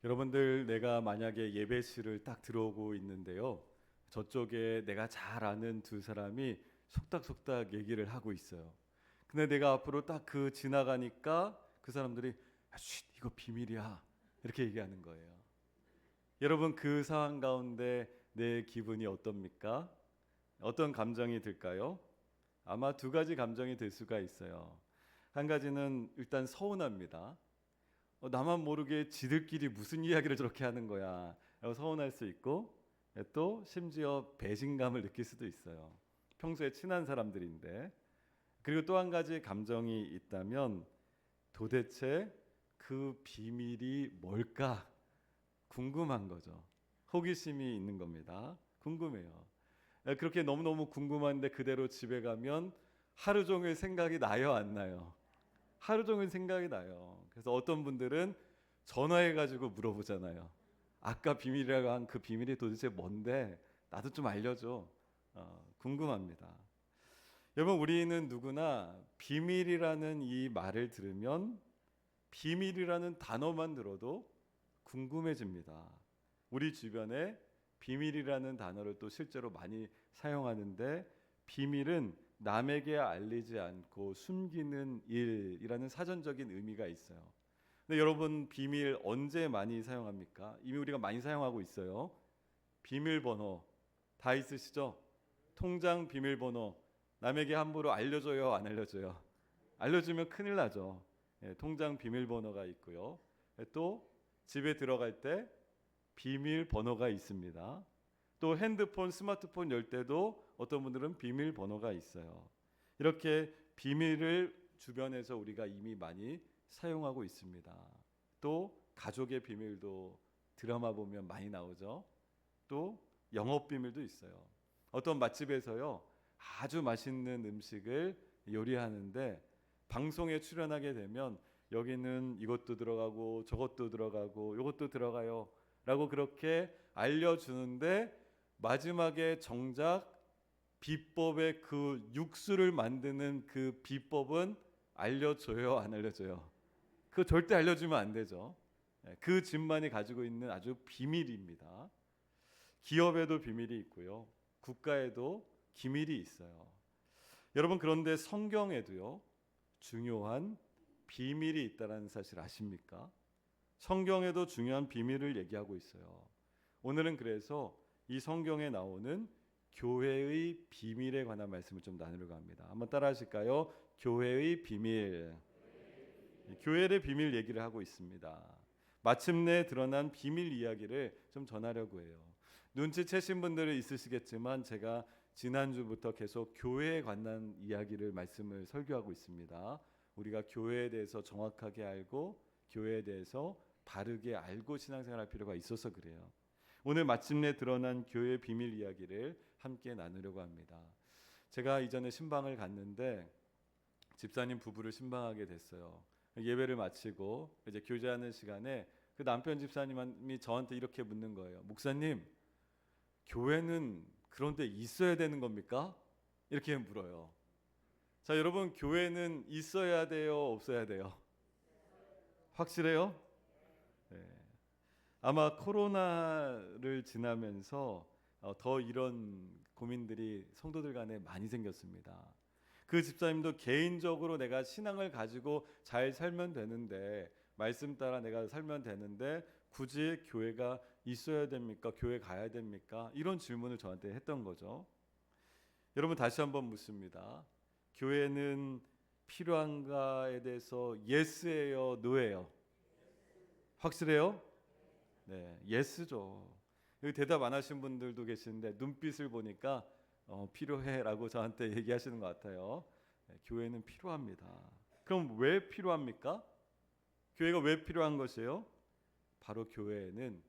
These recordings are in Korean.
여러분들, 내가 만약에 예배실을 딱 들어오고 있는데요, 저쪽에 내가 잘 아는 두 사람이 속닥속닥 얘기를 하고 있어요. 근데 내가 앞으로 딱 그 지나가니까 그 사람들이 쉿, 이거 비밀이야, 이렇게 얘기하는 거예요. 여러분, 그 상황 가운데 내 기분이 어떻습니까? 어떤 감정이 들까요? 아마 두 가지 감정이 들 수가 있어요. 한 가지는 일단 서운합니다. 나만 모르게 지들끼리 무슨 이야기를 저렇게 하는 거야 라고 서운할 수 있고, 또 심지어 배신감을 느낄 수도 있어요. 평소에 친한 사람들인데. 그리고 또 한 가지 감정이 있다면, 도대체 그 비밀이 뭘까 궁금한 거죠. 호기심이 있는 겁니다. 궁금해요. 그렇게 너무너무 궁금한데 그대로 집에 가면 하루 종일 생각이 나요, 안 나요? 하루 종일 생각이 나요. 그래서 어떤 분들은 전화해가지고 물어보잖아요. 아까 비밀이라고 한 그 비밀이 도대체 뭔데? 나도 좀 알려줘. 궁금합니다. 여러분, 우리는 누구나 비밀이라는 이 말을 들으면, 비밀이라는 단어만 들어도 궁금해집니다. 우리 주변에 비밀이라는 단어를 또 실제로 많이 사용하는데, 비밀은 남에게 알리지 않고 숨기는 일이라는 사전적인 의미가 있어요. 근데 여러분, 비밀 언제 많이 사용합니까? 이미 우리가 많이 사용하고 있어요. 비밀번호 다 있으시죠? 통장 비밀번호 남에게 함부로 알려줘요, 안 알려줘요? 알려주면 큰일 나죠. 통장 비밀번호가 있고요. 또 집에 들어갈 때 비밀번호가 있습니다. 또 핸드폰, 스마트폰 열 때도 어떤 분들은 비밀번호가 있어요. 이렇게 비밀을 주변에서 우리가 이미 많이 사용하고 있습니다. 또 가족의 비밀도 드라마 보면 많이 나오죠. 또 영업 비밀도 있어요. 어떤 맛집에서요, 아주 맛있는 음식을 요리하는데 방송에 출연하게 되면 여기는 이것도 들어가고 저것도 들어가고 이것도 들어가요 라고 그렇게 알려주는데, 마지막에 정작 비법의 그 육수를 만드는 그 비법은 알려줘요, 안 알려줘요? 그거 절대 알려주면 안 되죠. 그 집만이 가지고 있는 아주 비밀입니다. 기업에도 비밀이 있고요, 국가에도 기밀이 있어요. 여러분, 그런데 성경에도요, 중요한 비밀이 있다는 사실 아십니까? 성경에도 중요한 비밀을 얘기하고 있어요. 오늘은 그래서 이 성경에 나오는 교회의 비밀에 관한 말씀을 좀 나누려고 합니다. 한번 따라 하실까요? 교회의 비밀. 교회의 비밀 얘기를 하고 있습니다. 마침내 드러난 비밀 이야기를 좀 전하려고 해요. 눈치채신 분들은 있으시겠지만, 제가 지난주부터 계속 교회에 관한 이야기를 말씀을 설교하고 있습니다. 우리가 교회에 대해서 정확하게 알고 교회에 대해서 바르게 알고 신앙생활할 필요가 있어서 그래요. 오늘 마침내 드러난 교회의 비밀 이야기를 함께 나누려고 합니다. 제가 이전에 신방을 갔는데 집사님 부부를 신방하게 됐어요. 예배를 마치고 이제 교제하는 시간에 그 남편 집사님이 저한테 이렇게 묻는 거예요. 목사님, 교회는 그런데 있어야 되는 겁니까? 이렇게 물어요. 자, 여러분, 교회는 있어야 돼요, 없어야 돼요? 확실해요? 네. 아마 코로나를 지나면서 더 이런 고민들이 성도들 간에 많이 생겼습니다. 그 집사님도 개인적으로 내가 신앙을 가지고 잘 살면 되는데, 말씀 따라 내가 살면 되는데 굳이 교회가 있어야 됩니까? 교회 가야 됩니까? 이런 질문을 저한테 했던 거죠. 여러분, 다시 한번 묻습니다. 교회는 필요한가에 대해서 예스예요, 노예요? 확실해요? 네, 예스죠. 여기 대답 안 하신 분들도 계시는데 눈빛을 보니까 필요해라고 저한테 얘기하시는 것 같아요. 네, 교회는 필요합니다. 그럼 왜 필요합니까? 교회가 왜 필요한 것이에요? 바로 교회에는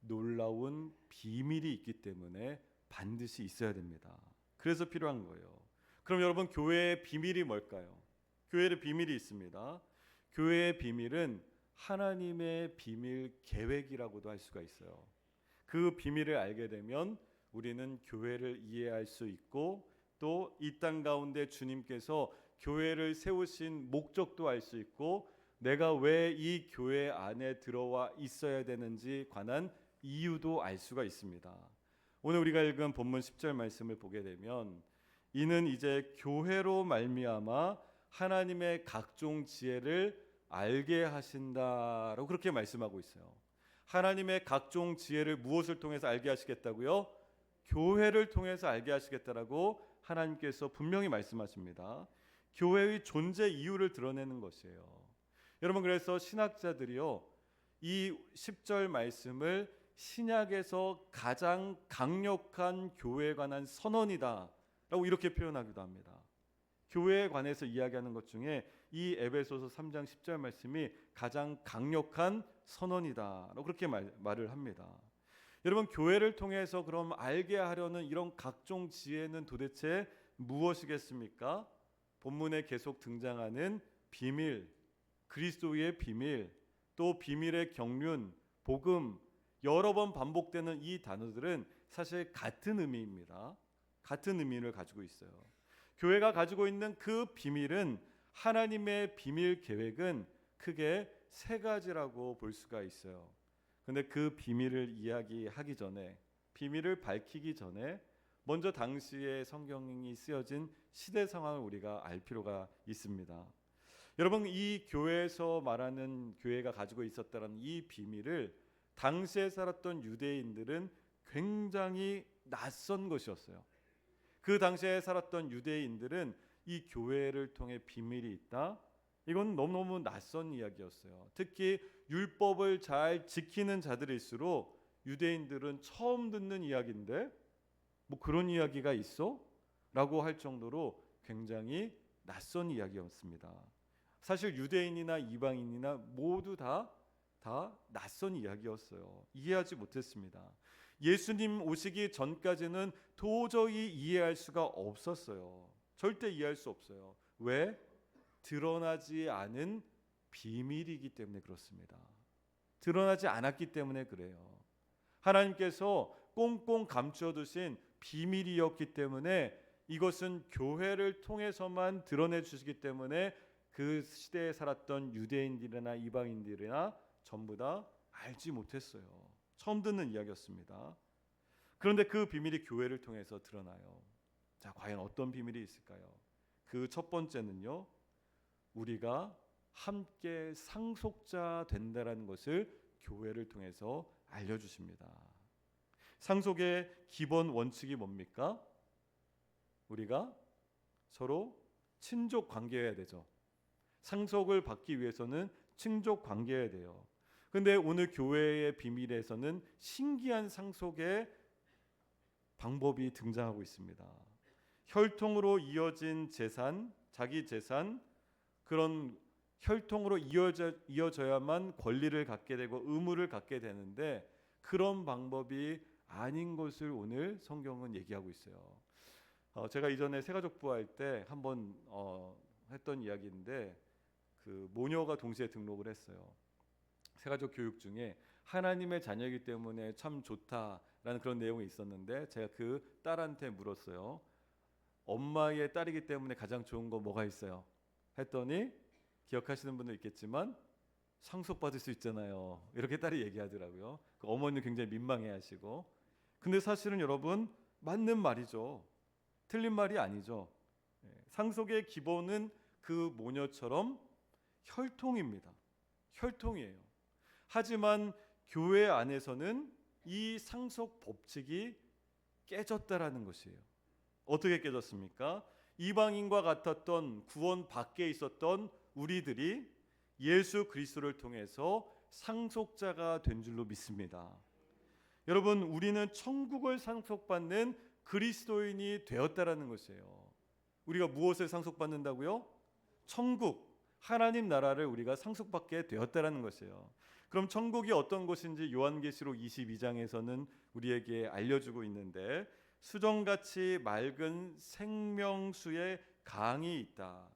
놀라운 비밀이 있기 때문에 반드시 있어야 됩니다. 그래서 필요한 거예요. 그럼 여러분, 교회의 비밀이 뭘까요? 교회의 비밀이 있습니다. 교회의 비밀은 하나님의 비밀 계획이라고도 할 수가 있어요. 그 비밀을 알게 되면 우리는 교회를 이해할 수 있고, 또 이 땅 가운데 주님께서 교회를 세우신 목적도 알 수 있고, 내가 왜 이 교회 안에 들어와 있어야 되는지 관한 이유도 알 수가 있습니다. 오늘 우리가 읽은 본문 10절 말씀을 보게 되면 이는 이제 교회로 말미암아 하나님의 각종 지혜를 알게 하신다라고 그렇게 말씀하고 있어요. 하나님의 각종 지혜를 무엇을 통해서 알게 하시겠다고요? 교회를 통해서 알게 하시겠다라고 하나님께서 분명히 말씀하십니다. 교회의 존재 이유를 드러내는 것이에요. 여러분, 그래서 신학자들이요, 이 10절 말씀을 신약에서 가장 강력한 교회에 관한 선언이다라고 이렇게 표현하기도 합니다. 교회에 관해서 이야기하는 것 중에 이 에베소서 3장 10절 말씀이 가장 강력한 선언이다라고 그렇게 말을 합니다. 여러분, 교회를 통해서 그럼 알게 하려는 이런 각종 지혜는 도대체 무엇이겠습니까? 본문에 계속 등장하는 비밀, 그리스도의 비밀, 또 비밀의 경륜, 복음, 여러 번 반복되는 이 단어들은 사실 같은 의미입니다. 같은 의미를 가지고 있어요. 교회가 가지고 있는 그 비밀은, 하나님의 비밀 계획은 크게 세 가지라고 볼 수가 있어요. 근데 그 비밀을 이야기하기 전에, 비밀을 밝히기 전에 먼저 당시에 성경이 쓰여진 시대 상황을 우리가 알 필요가 있습니다. 여러분, 이 교회에서 말하는 교회가 가지고 있었다는 이 비밀을 당시에 살았던 유대인들은 굉장히 낯선 것이었어요. 그 당시에 살았던 유대인들은 이 교회를 통해 비밀이 있다, 이건 너무너무 낯선 이야기였어요. 특히 율법을 잘 지키는 자들일수록 유대인들은 처음 듣는 이야기인데 뭐 그런 이야기가 있어? 라고 할 정도로 굉장히 낯선 이야기였습니다. 사실 유대인이나 이방인이나 모두 다 낯선 이야기였어요. 이해하지 못했습니다. 예수님 오시기 전까지는 도저히 이해할 수가 없었어요. 절대 이해할 수 없어요. 왜? 드러나지 않은 비밀이기 때문에 그렇습니다. 드러나지 않았기 때문에 그래요. 하나님께서 꽁꽁 감추어 두신 비밀이었기 때문에, 이것은 교회를 통해서만 드러내 주시기 때문에 그 시대에 살았던 유대인들이나 이방인들이나 전부 다 알지 못했어요. 처음 듣는 이야기였습니다. 그런데 그 비밀이 교회를 통해서 드러나요. 자, 과연 어떤 비밀이 있을까요? 그 첫 번째는요, 우리가 함께 상속자 된다라는 것을 교회를 통해서 알려주십니다. 상속의 기본 원칙이 뭡니까? 우리가 서로 친족 관계여야 되죠. 상속을 받기 위해서는 친족 관계여야 돼요. 그런데 오늘 교회의 비밀에서는 신기한 상속의 방법이 등장하고 있습니다. 혈통으로 이어진 재산, 자기 재산, 그런 혈통으로 이어져야만 권리를 갖게 되고 의무를 갖게 되는데, 그런 방법이 아닌 것을 오늘 성경은 얘기하고 있어요. 제가 이전에 새가족부 할 때 한번 했던 이야기인데, 그 모녀가 동시에 등록을 했어요. 새가족 교육 중에 하나님의 자녀이기 때문에 참 좋다라는 그런 내용이 있었는데, 제가 그 딸한테 물었어요. 엄마의 딸이기 때문에 가장 좋은 거 뭐가 있어요? 했더니 기억하시는 분도 있겠지만 상속받을 수 있잖아요. 이렇게 딸이 얘기하더라고요. 그 어머니는 굉장히 민망해하시고. 근데 사실은 여러분, 맞는 말이죠. 틀린 말이 아니죠. 상속의 기본은 그 모녀처럼 혈통입니다. 혈통이에요. 하지만 교회 안에서는 이 상속 법칙이 깨졌다라는 것이에요. 어떻게 깨졌습니까? 이방인과 같았던 구원 밖에 있었던 우리들이 예수 그리스도를 통해서 상속자가 된 줄로 믿습니다. 여러분, 우리는 천국을 상속받는 그리스도인이 되었다라는 것이에요. 우리가 무엇을 상속받는다고요? 천국, 하나님 나라를 우리가 상속받게 되었다라는 것이에요. 그럼 천국이 어떤 곳인지 요한계시록 22장에서는 우리에게 알려주고 있는데, 수정같이 맑은 생명수의 강이 있다.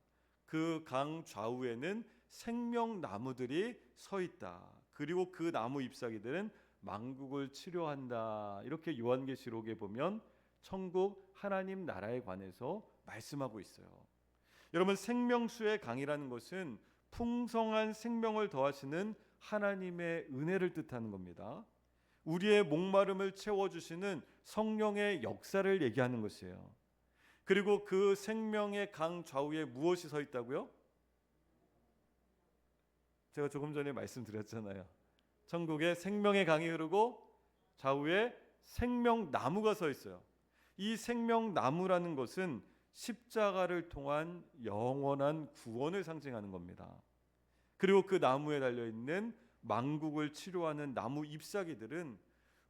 그 강 좌우에는 생명나무들이 서 있다. 그리고 그 나무 잎사귀들은 만국을 치료한다. 이렇게 요한계시록에 보면 천국 하나님 나라에 관해서 말씀하고 있어요. 여러분, 생명수의 강이라는 것은 풍성한 생명을 더하시는 하나님의 은혜를 뜻하는 겁니다. 우리의 목마름을 채워주시는 성령의 역사를 얘기하는 것이에요. 그리고 그 생명의 강 좌우에 무엇이 서 있다고요? 제가 조금 전에 말씀드렸잖아요. 천국에 생명의 강이 흐르고 좌우에 생명나무가 서 있어요. 이 생명나무라는 것은 십자가를 통한 영원한 구원을 상징하는 겁니다. 그리고 그 나무에 달려있는 만국을 치료하는 나무 잎사귀들은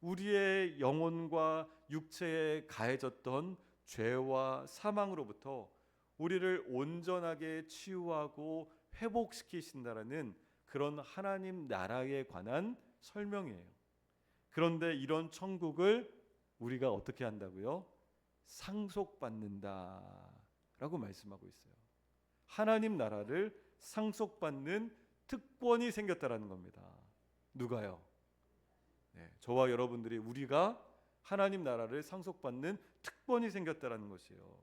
우리의 영혼과 육체에 가해졌던 죄와 사망으로부터 우리를 온전하게 치유하고 회복시키신다라는 그런 하나님 나라에 관한 설명이에요. 그런데 이런 천국을 우리가 어떻게 한다고요? 상속받는다라고 말씀하고 있어요. 하나님 나라를 상속받는 특권이 생겼다라는 겁니다. 누가요? 저와 여러분들이 우리가 하나님 나라를 상속받는 특권이 생겼다라는 것이에요.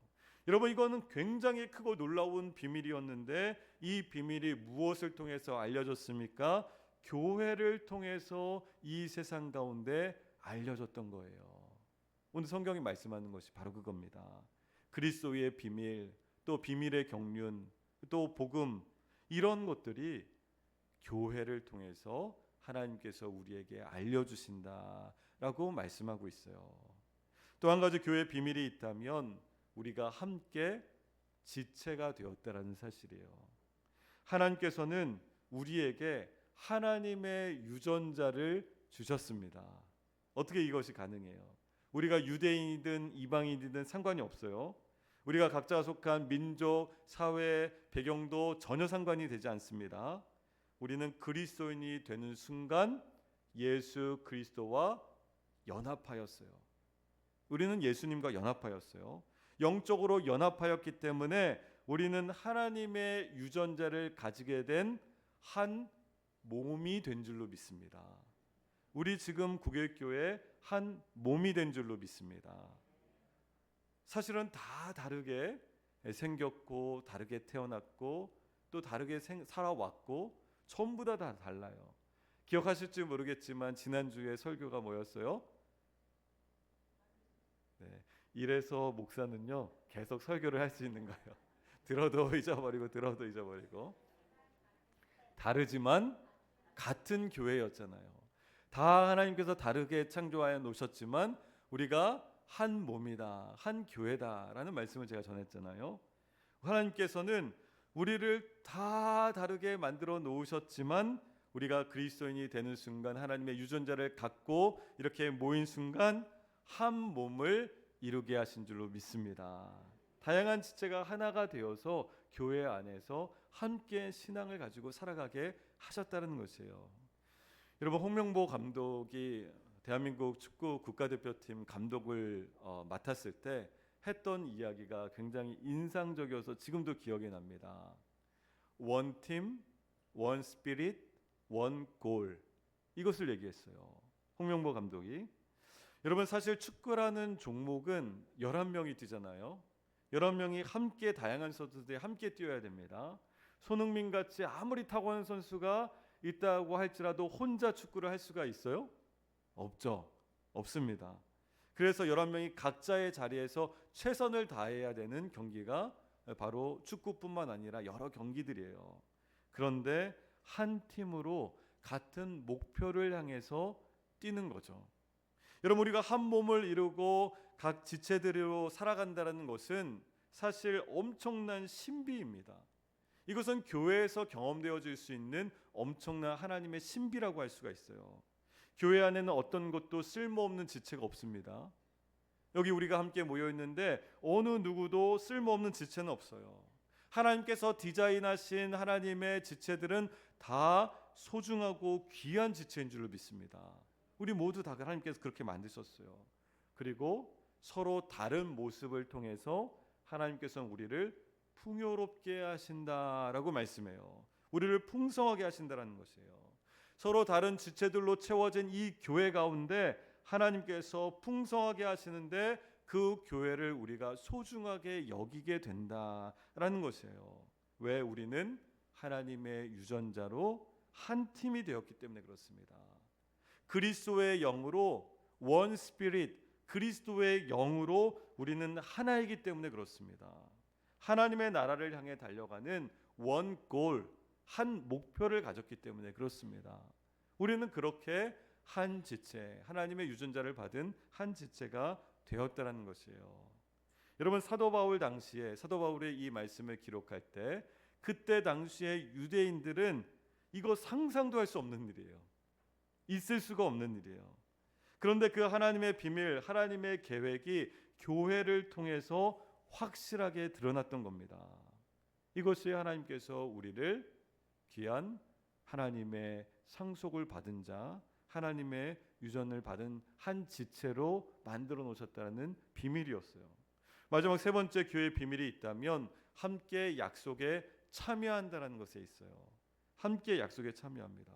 여러분, 이거는 굉장히 크고 놀라운 비밀이었는데 이 비밀이 무엇을 통해서 알려졌습니까? 교회를 통해서 이 세상 가운데 알려졌던 거예요. 오늘 성경이 말씀하는 것이 바로 그겁니다. 그리스도의 비밀, 또 비밀의 경륜, 또 복음, 이런 것들이 교회를 통해서 하나님께서 우리에게 알려주신다라고 말씀하고 있어요. 또 한 가지 교회의 비밀이 있다면 우리가 함께 지체가 되었다라는 사실이에요. 하나님께서는 우리에게 하나님의 유전자를 주셨습니다. 어떻게 이것이 가능해요? 우리가 유대인이든 이방인이든 상관이 없어요. 우리가 각자 속한 민족, 사회, 배경도 전혀 상관이 되지 않습니다. 우리는 그리스도인이 되는 순간 예수 그리스도와 연합하였어요. 우리는 예수님과 연합하였어요. 영적으로 연합하였기 때문에 우리는 하나님의 유전자를 가지게 된 한 몸이 된 줄로 믿습니다. 우리 지금 구결교회 한 몸이 된 줄로 믿습니다. 사실은 다 다르게 생겼고 다르게 태어났고 또 다르게 살아왔고 전부 다 달라요. 기억하실지 모르겠지만 지난주에 설교가 뭐였어요? 이래서 목사는요 계속 설교를 할 수 있는 거예요. 들어도 잊어버리고 들어도 잊어버리고. 다르지만 같은 교회였잖아요. 다 하나님께서 다르게 창조하여 놓으셨지만 우리가 한 몸이다, 한 교회다라는 말씀을 제가 전했잖아요. 하나님께서는 우리를 다 다르게 만들어 놓으셨지만 우리가 그리스도인이 되는 순간, 하나님의 유전자를 갖고 이렇게 모인 순간 한 몸을 이루게 하신 줄로 믿습니다. 다양한 지체가 하나가 되어서 교회 안에서 함께 신앙을 가지고 살아가게 하셨다는 것이에요. 여러분, 홍명보 감독이 대한민국 축구 국가대표팀 감독을 맡았을 때 했던 이야기가 굉장히 인상적이어서 지금도 기억이 납니다. One team, one spirit, one goal, 이것을 얘기했어요. 홍명보 감독이. 여러분, 사실 축구라는 종목은 11명이 뛰잖아요. 11명이 함께 다양한 선수들이 함께 뛰어야 됩니다. 손흥민 같이 아무리 타고난 선수가 있다고 할지라도 혼자 축구를 할 수가 있어요? 없죠. 없습니다. 그래서 11명이 각자의 자리에서 최선을 다해야 되는 경기가 바로 축구뿐만 아니라 여러 경기들이에요. 그런데 한 팀으로 같은 목표를 향해서 뛰는 거죠. 여러분, 우리가 한 몸을 이루고 각 지체들로 살아간다는 것은 사실 엄청난 신비입니다. 이것은 교회에서 경험되어질 수 있는 엄청난 하나님의 신비라고 할 수가 있어요. 교회 안에는 어떤 것도 쓸모없는 지체가 없습니다. 여기 우리가 함께 모여 있는데 어느 누구도 쓸모없는 지체는 없어요. 하나님께서 디자인하신 하나님의 지체들은 다 소중하고 귀한 지체인 줄로 믿습니다. 우리 모두 다 하나님께서 그렇게 만드셨어요. 그리고 서로 다른 모습을 통해서 하나님께서는 우리를 풍요롭게 하신다라고 말씀해요. 우리를 풍성하게 하신다라는 것이에요. 서로 다른 지체들로 채워진 이 교회 가운데 하나님께서 풍성하게 하시는데 그 교회를 우리가 소중하게 여기게 된다라는 것이에요. 왜? 우리는 하나님의 유전자로 한 팀이 되었기 때문에 그렇습니다. 그리스도의 영으로 원 스피릿, 그리스도의 영으로 우리는 하나이기 때문에 그렇습니다. 하나님의 나라를 향해 달려가는 원 골, 한 목표를 가졌기 때문에 그렇습니다. 우리는 그렇게 한 지체, 하나님의 유전자를 받은 한 지체가 되었다는 것이에요. 여러분, 사도 바울 당시에, 사도 바울의 이 말씀을 기록할 때 그때 당시에 유대인들은 이거 상상도 할 수 없는 일이에요. 있을 수가 없는 일이에요. 그런데 그 하나님의 비밀, 하나님의 계획이 교회를 통해서 확실하게 드러났던 겁니다. 이것이 하나님께서 우리를 귀한 하나님의 상속을 받은 자, 하나님의 유전을 받은 한 지체로 만들어 놓으셨다는 비밀이었어요. 마지막 세 번째 교회의 비밀이 있다면 함께 약속에 참여한다는 것에 있어요. 함께 약속에 참여합니다.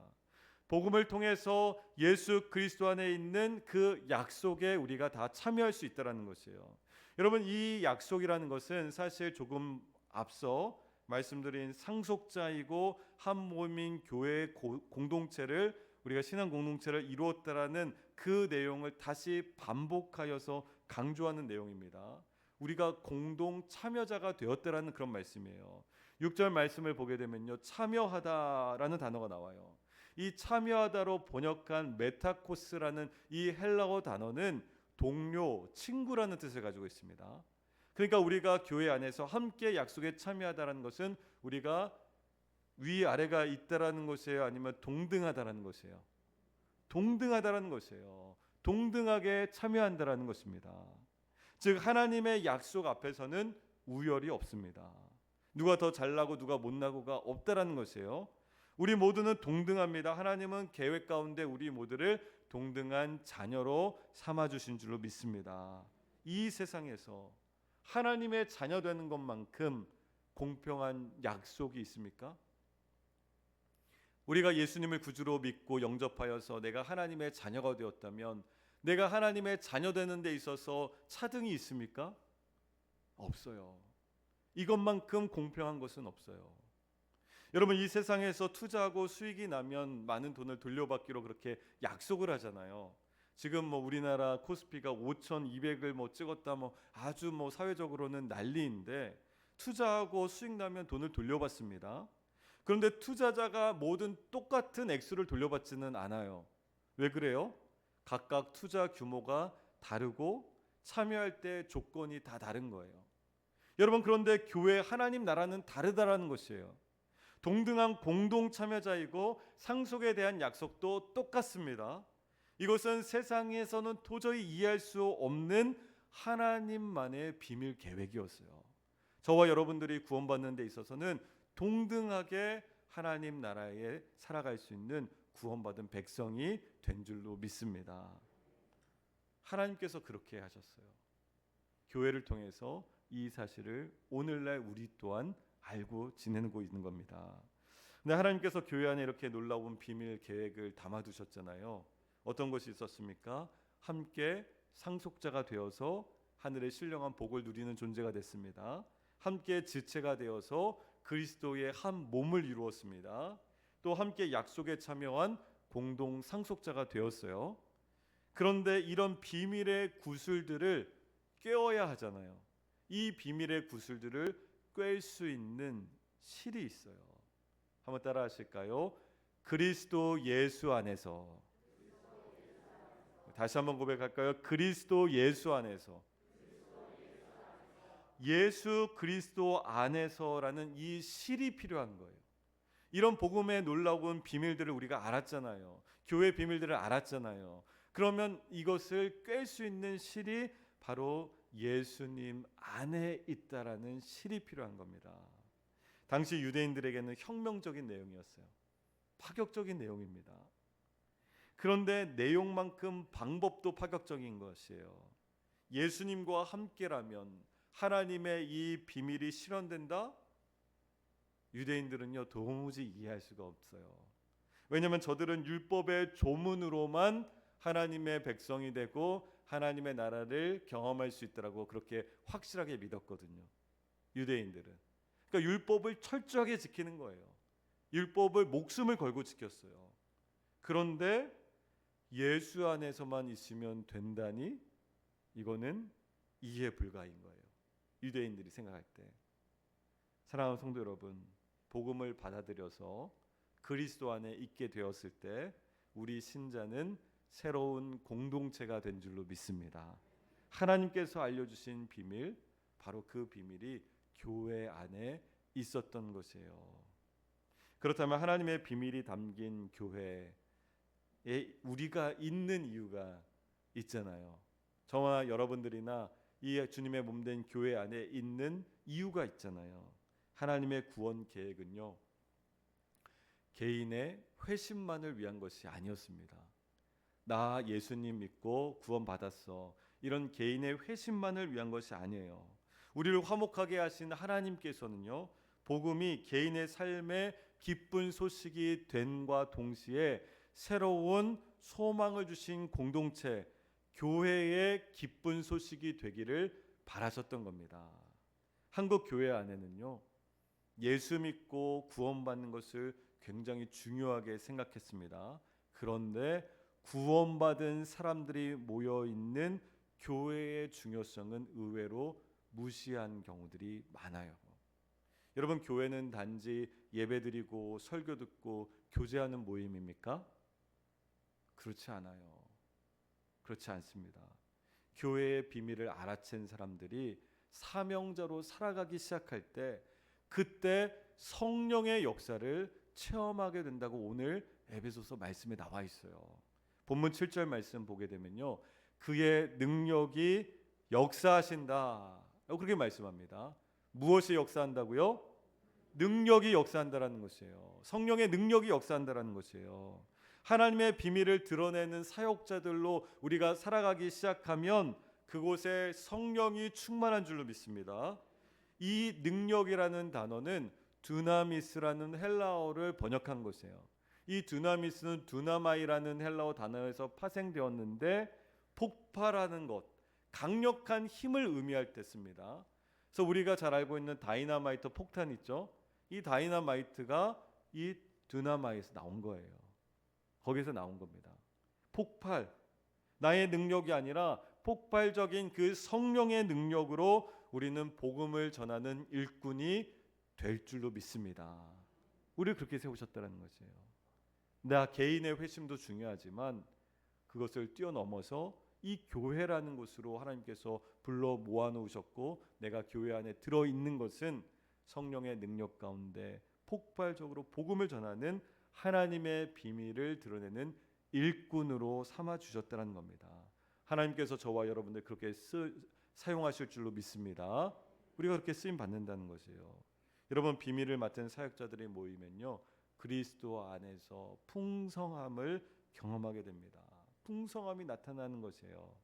복음을 통해서 예수 그리스도 안에 있는 그 약속에 우리가 다 참여할 수 있다는 것이에요. 여러분, 이 약속이라는 것은 사실 조금 앞서 말씀드린 상속자이고 한 몸인 교회의 공동체를, 우리가 신앙 공동체를 이루었다라는 그 내용을 다시 반복하여서 강조하는 내용입니다. 우리가 공동 참여자가 되었다라는 그런 말씀이에요. 6절 말씀을 보게 되면요, 참여하다라는 단어가 나와요. 이 참여하다로 번역한 메타코스라는 이 헬라어 단어는 동료, 친구라는 뜻을 가지고 있습니다. 그러니까 우리가 교회 안에서 함께 약속에 참여하다라는 것은 우리가 위아래가 있다라는 것이에요, 아니면 동등하다라는 것이에요? 동등하다라는 것이에요. 동등하게 참여한다라는 것입니다. 즉 하나님의 약속 앞에서는 우열이 없습니다. 누가 더 잘나고 누가 못나고가 없다라는 것이에요. 우리 모두는 동등합니다. 하나님은 계획 가운데 우리 모두를 동등한 자녀로 삼아주신 줄로 믿습니다. 이 세상에서 하나님의 자녀 되는 것만큼 공평한 약속이 있습니까? 우리가 예수님을 구주로 믿고 영접하여서 내가 하나님의 자녀가 되었다면 내가 하나님의 자녀 되는 데 있어서 차등이 있습니까? 없어요. 이것만큼 공평한 것은 없어요. 여러분, 이 세상에서 투자하고 수익이 나면 많은 돈을 돌려받기로 그렇게 약속을 하잖아요. 지금 우리나라 코스피가 5,200을 찍었다, 아주 사회적으로는 난리인데, 투자하고 수익 나면 돈을 돌려받습니다. 그런데 투자자가 모든 똑같은 액수를 돌려받지는 않아요. 왜 그래요? 각각 투자 규모가 다르고 참여할 때 조건이 다 다른 거예요. 여러분, 그런데 교회 하나님 나라는 다르다라는 것이에요. 동등한 공동 참여자이고 상속에 대한 약속도 똑같습니다. 이것은 세상에서는 도저히 이해할 수 없는 하나님만의 비밀 계획이었어요. 저와 여러분들이 구원받는 데 있어서는 동등하게 하나님 나라에 살아갈 수 있는 구원받은 백성이 된 줄로 믿습니다. 하나님께서 그렇게 하셨어요. 교회를 통해서 이 사실을 오늘날 우리 또한 알고 지내고 있는 겁니다. 근데 하나님께서 교회 안에 이렇게 놀라운 비밀 계획을 담아두셨잖아요. 어떤 것이 있었습니까? 함께 상속자가 되어서 하늘의 신령한 복을 누리는 존재가 됐습니다. 함께 지체가 되어서 그리스도의 한 몸을 이루었습니다. 또 함께 약속에 참여한 공동 상속자가 되었어요. 그런데 이런 비밀의 구슬들을 꿰어야 하잖아요. 이 비밀의 구슬들을 꿰일 수 있는 실이 있어요. 한번 따라 하실까요? 그리스도 예수 안에서. 다시 한번 고백할까요? 그리스도 예수 안에서. 예수 그리스도 안에서라는 이 실이 필요한 거예요. 이런 복음의 놀라운 비밀들을 우리가 알았잖아요. 교회 비밀들을 알았잖아요. 그러면 이것을 꿰 수 있는 실이 바로 예수님 안에 있다라는 실이 필요한 겁니다. 당시 유대인들에게는 혁명적인 내용이었어요. 파격적인 내용입니다. 그런데 내용만큼 방법도 파격적인 것이에요. 예수님과 함께라면 하나님의 이 비밀이 실현된다? 유대인들은요 도무지 이해할 수가 없어요. 왜냐하면 저들은 율법의 조문으로만 하나님의 백성이 되고 하나님의 나라를 경험할 수 있다라고 그렇게 확실하게 믿었거든요. 유대인들은. 그러니까 율법을 철저하게 지키는 거예요. 율법을 목숨을 걸고 지켰어요. 그런데 예수 안에서만 있으면 된다니, 이거는 이해 불가인 거예요. 유대인들이 생각할 때. 사랑하는 성도 여러분, 복음을 받아들여서 그리스도 안에 있게 되었을 때 우리 신자는 새로운 공동체가 된 줄로 믿습니다. 하나님께서 알려주신 비밀, 바로 그 비밀이 교회 안에 있었던 것이에요. 그렇다면 하나님의 비밀이 담긴 교회에 우리가 있는 이유가 있잖아요. 저와 여러분들이나 이 주님의 몸된 교회 안에 있는 이유가 있잖아요. 하나님의 구원 계획은요, 개인의 회심만을 위한 것이 아니었습니다. 나 예수님 믿고 구원 받았어, 이런 개인의 회심만을 위한 것이 아니에요. 우리를 화목하게 하신 하나님께서는요, 복음이 개인의 삶에 기쁜 소식이 됨과 동시에 새로운 소망을 주신 공동체, 교회의 기쁜 소식이 되기를 바라셨던 겁니다. 한국 교회 안에는요, 예수 믿고 구원받는 것을 굉장히 중요하게 생각했습니다. 그런데 구원받은 사람들이 모여 있는 교회의 중요성은 의외로 무시한 경우들이 많아요. 여러분, 교회는 단지 예배드리고 설교 듣고 교제하는 모임입니까? 그렇지 않아요. 그렇지 않습니다. 교회의 비밀을 알아챈 사람들이 사명자로 살아가기 시작할 때, 그때 성령의 역사를 체험하게 된다고 오늘 에베소서 말씀에 나와 있어요. 본문 7절 말씀 보게 되면요, 그의 능력이 역사하신다, 그렇게 말씀합니다. 무엇이 역사한다고요? 능력이 역사한다라는 것이에요. 성령의 능력이 역사한다라는 것이에요. 하나님의 비밀을 드러내는 사역자들로 우리가 살아가기 시작하면 그곳에 성령이 충만한 줄로 믿습니다. 이 능력이라는 단어는 두나미스라는 헬라어를 번역한 것이에요. 이 두나미스는 두나마이라는 헬라어 단어에서 파생되었는데 폭발하는 것, 강력한 힘을 의미할 때 씁니다. 그래서 우리가 잘 알고 있는 다이너마이트 폭탄 있죠? 이 다이너마이트가 이 두나마이에서 나온 거예요. 거기서 나온 겁니다. 폭발, 나의 능력이 아니라 폭발적인 그 성령의 능력으로 우리는 복음을 전하는 일꾼이 될 줄로 믿습니다. 우리를 그렇게 세우셨다는 것이에요. 나 개인의 회심도 중요하지만 그것을 뛰어넘어서 이 교회라는 곳으로 하나님께서 불러 모아놓으셨고, 내가 교회 안에 들어있는 것은 성령의 능력 가운데 폭발적으로 복음을 전하는 하나님의 비밀을 드러내는 일꾼으로 삼아주셨다는 겁니다. 하나님께서 저와 여러분들 그렇게 사용하실 줄로 믿습니다. 우리가 그렇게 쓰임 받는다는 것이에요. 여러분, 비밀을 맡은 사역자들이 모이면요, 그리스도 안에서 풍성함을 경험하게 됩니다. 풍성함이 나타나는 것이에요.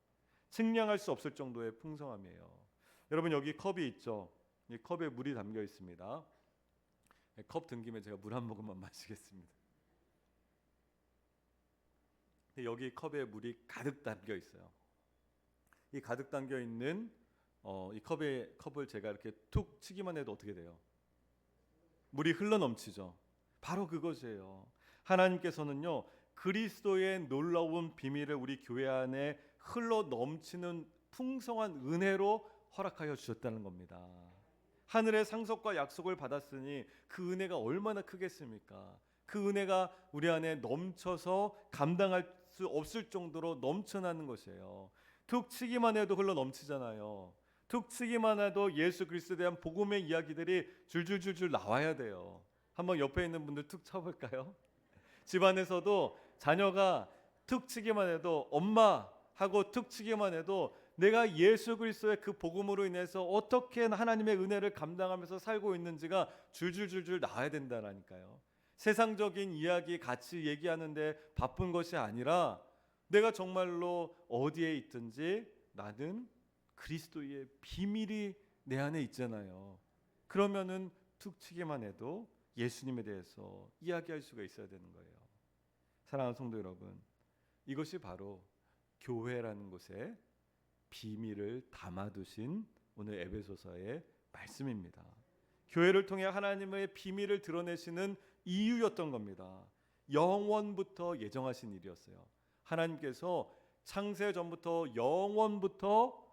측량할 수 없을 정도의 풍성함이에요. 여러분, 여기 컵이 있죠? 이 컵에 물이 담겨 있습니다. 컵 든 김에 제가 물 한 모금만 마시겠습니다. 여기 컵에 물이 가득 담겨 있어요. 이 가득 담겨 있는 이 컵을 제가 이렇게 툭 치기만 해도 어떻게 돼요? 물이 흘러 넘치죠. 바로 그것이에요. 하나님께서는요, 그리스도의 놀라운 비밀을 우리 교회 안에 흘러 넘치는 풍성한 은혜로 허락하여 주셨다는 겁니다. 하늘의 상속과 약속을 받았으니 그 은혜가 얼마나 크겠습니까? 그 은혜가 우리 안에 넘쳐서 감당할 수 없을 정도로 넘쳐나는 것이에요. 툭 치기만 해도 흘러 넘치잖아요. 툭 치기만 해도 예수 그리스도에 대한 복음의 이야기들이 줄줄줄줄 나와야 돼요. 한번 옆에 있는 분들 툭 쳐볼까요? 집안에서도 자녀가 툭 치기만 해도, 엄마 하고 툭 치기만 해도 내가 예수 그리스도의 그 복음으로 인해서 어떻게 하나님의 은혜를 감당하면서 살고 있는지가 줄줄줄줄 나와야 된다라니까요. 세상적인 이야기 같이 얘기하는데 바쁜 것이 아니라, 내가 정말로 어디에 있든지 나는 그리스도의 비밀이 내 안에 있잖아요. 그러면은 툭 치기만 해도 예수님에 대해서 이야기할 수가 있어야 되는 거예요. 사랑하는 성도 여러분, 이것이 바로 교회라는 곳에 비밀을 담아두신 오늘 에베소서의 말씀입니다. 교회를 통해 하나님의 비밀을 드러내시는 이유였던 겁니다. 영원부터 예정하신 일이었어요. 하나님께서 창세 전부터 영원부터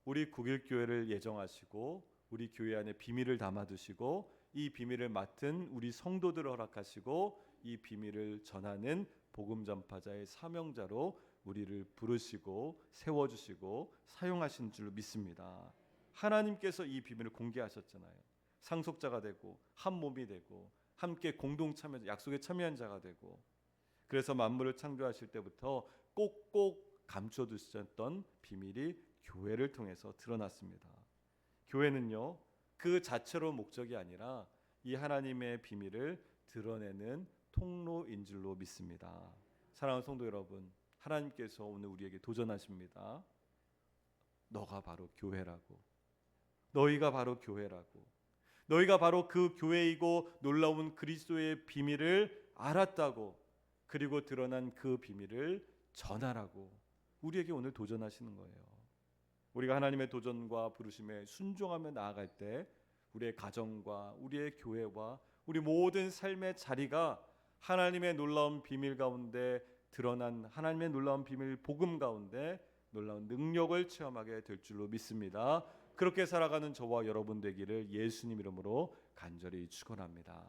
우리 국일교회를 예정하시고 우리 교회 안에 비밀을 담아두시고 이 비밀을 맡은 우리 성도들을 허락하시고 이 비밀을 전하는 복음 전파자의 사명자로 우리를 부르시고 세워주시고 사용하신 줄 믿습니다. 하나님께서 이 비밀을 공개하셨잖아요. 상속자가 되고 한 몸이 되고 함께 공동 참여, 약속에 참여한 자가 되고, 그래서 만물을 창조하실 때부터 꼭꼭 감춰두셨던 비밀이 교회를 통해서 드러났습니다. 교회는요, 그 자체로 목적이 아니라 이 하나님의 비밀을 드러내는 통로인 줄로 믿습니다. 사랑하는 성도 여러분, 하나님께서 오늘 우리에게 도전하십니다. 너가 바로 교회라고. 너희가 바로 교회라고. 너희가 바로 그 교회이고 놀라운 그리스도의 비밀을 알았다고, 그리고 드러난 그 비밀을 전하라고 우리에게 오늘 도전하시는 거예요. 우리가 하나님의 도전과 부르심에 순종하며 나아갈 때 우리의 가정과 우리의 교회와 우리 모든 삶의 자리가 하나님의 놀라운 비밀 가운데 드러난 하나님의 놀라운 비밀 복음 가운데 놀라운 능력을 체험하게 될 줄로 믿습니다. 그렇게 살아가는 저와 여러분 되기를 예수님 이름으로 간절히 축원합니다.